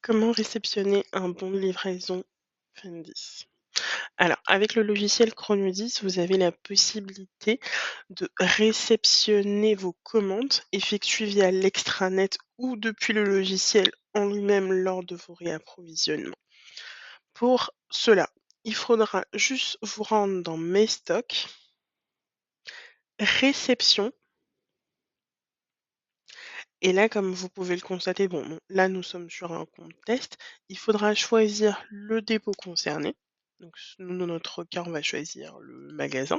Comment réceptionner un bon de livraison Fendis? Alors, avec le logiciel Chronodis, vous avez la possibilité de réceptionner vos commandes effectuées via l'extranet ou depuis le logiciel en lui-même lors de vos réapprovisionnements. Pour cela, il faudra juste vous rendre dans Mes stocks, Réception, et là, comme vous pouvez le constater, là nous sommes sur un compte test, il faudra choisir le dépôt concerné. Donc nous, dans notre cas, on va choisir le magasin.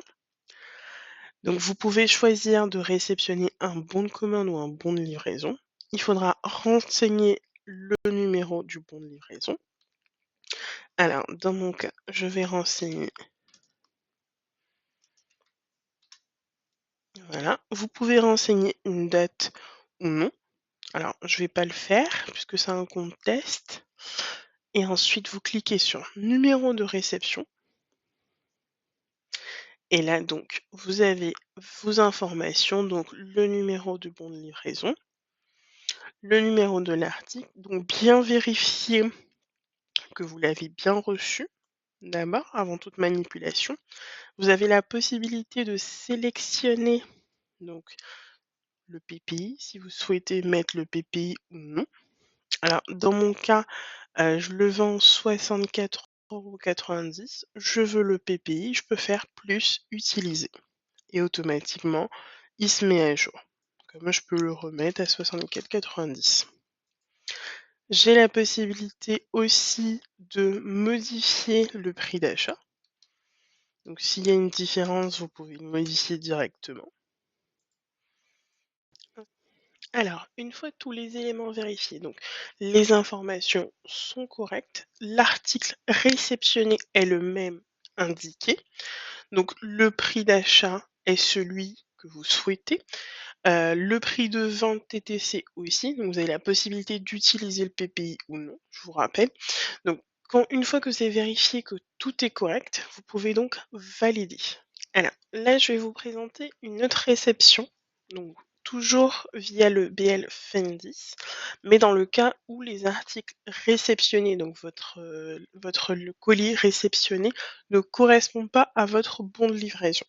Donc vous pouvez choisir de réceptionner un bon de commande ou un bon de livraison. Il faudra renseigner le numéro du bon de livraison. Alors, dans mon cas, je vais renseigner. Voilà. Vous pouvez renseigner une date ou non. Alors, je ne vais pas le faire puisque c'est un compte test. Et ensuite, vous cliquez sur numéro de réception. Et là, donc, vous avez vos informations, donc le numéro de bon de livraison, le numéro de l'article, donc bien vérifier que vous l'avez bien reçu d'abord, avant toute manipulation. Vous avez la possibilité de sélectionner donc le PPI, si vous souhaitez mettre le PPI ou non. Alors, dans mon cas, je le vends 64,90 €. Je veux le PPI, je peux faire plus utiliser. Et automatiquement, il se met à jour. Comme je peux le remettre à 64,90 €. J'ai la possibilité aussi de modifier le prix d'achat. Donc s'il y a une différence, vous pouvez le modifier directement. Alors, une fois tous les éléments vérifiés, donc les informations sont correctes, l'article réceptionné est le même indiqué, donc le prix d'achat est celui que vous souhaitez, le prix de vente TTC aussi, donc vous avez la possibilité d'utiliser le PPI ou non, je vous rappelle. Donc une fois que vous avez vérifié que tout est correct, vous pouvez donc valider. Alors là, je vais vous présenter une autre réception, donc toujours via le BL Fendis, mais dans le cas où les articles réceptionnés, donc le colis réceptionné, ne correspond pas à votre bon de livraison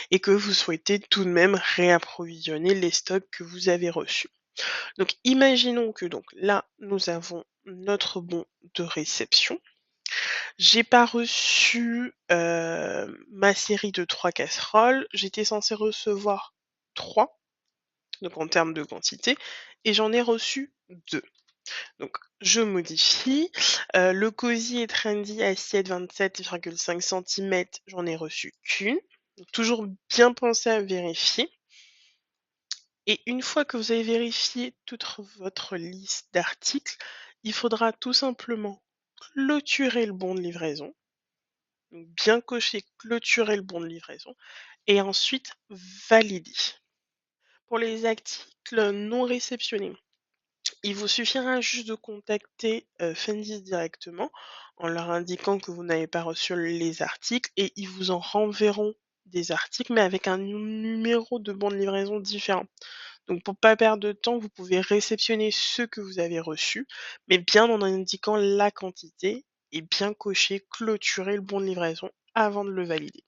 et que vous souhaitez tout de même réapprovisionner les stocks que vous avez reçus. Donc imaginons que donc là, nous avons notre bon de réception. J'ai pas reçu ma série de 3 casseroles. J'étais censée recevoir 3, donc en termes de quantité, et j'en ai reçu 2. Donc je modifie. Le cosy et trendy assiette 27,5 cm, j'en ai reçu qu'une. Toujours bien penser à vérifier. Et une fois que vous avez vérifié toute votre liste d'articles, il faudra tout simplement clôturer le bon de livraison. Donc bien cocher clôturer le bon de livraison et ensuite valider. Pour les articles non réceptionnés, il vous suffira juste de contacter Fendis directement en leur indiquant que vous n'avez pas reçu les articles et ils vous en renverront des articles mais avec un numéro de bon de livraison différent. Donc pour pas perdre de temps, vous pouvez réceptionner ceux que vous avez reçus, mais bien en indiquant la quantité et bien cocher clôturer le bon de livraison avant de le valider.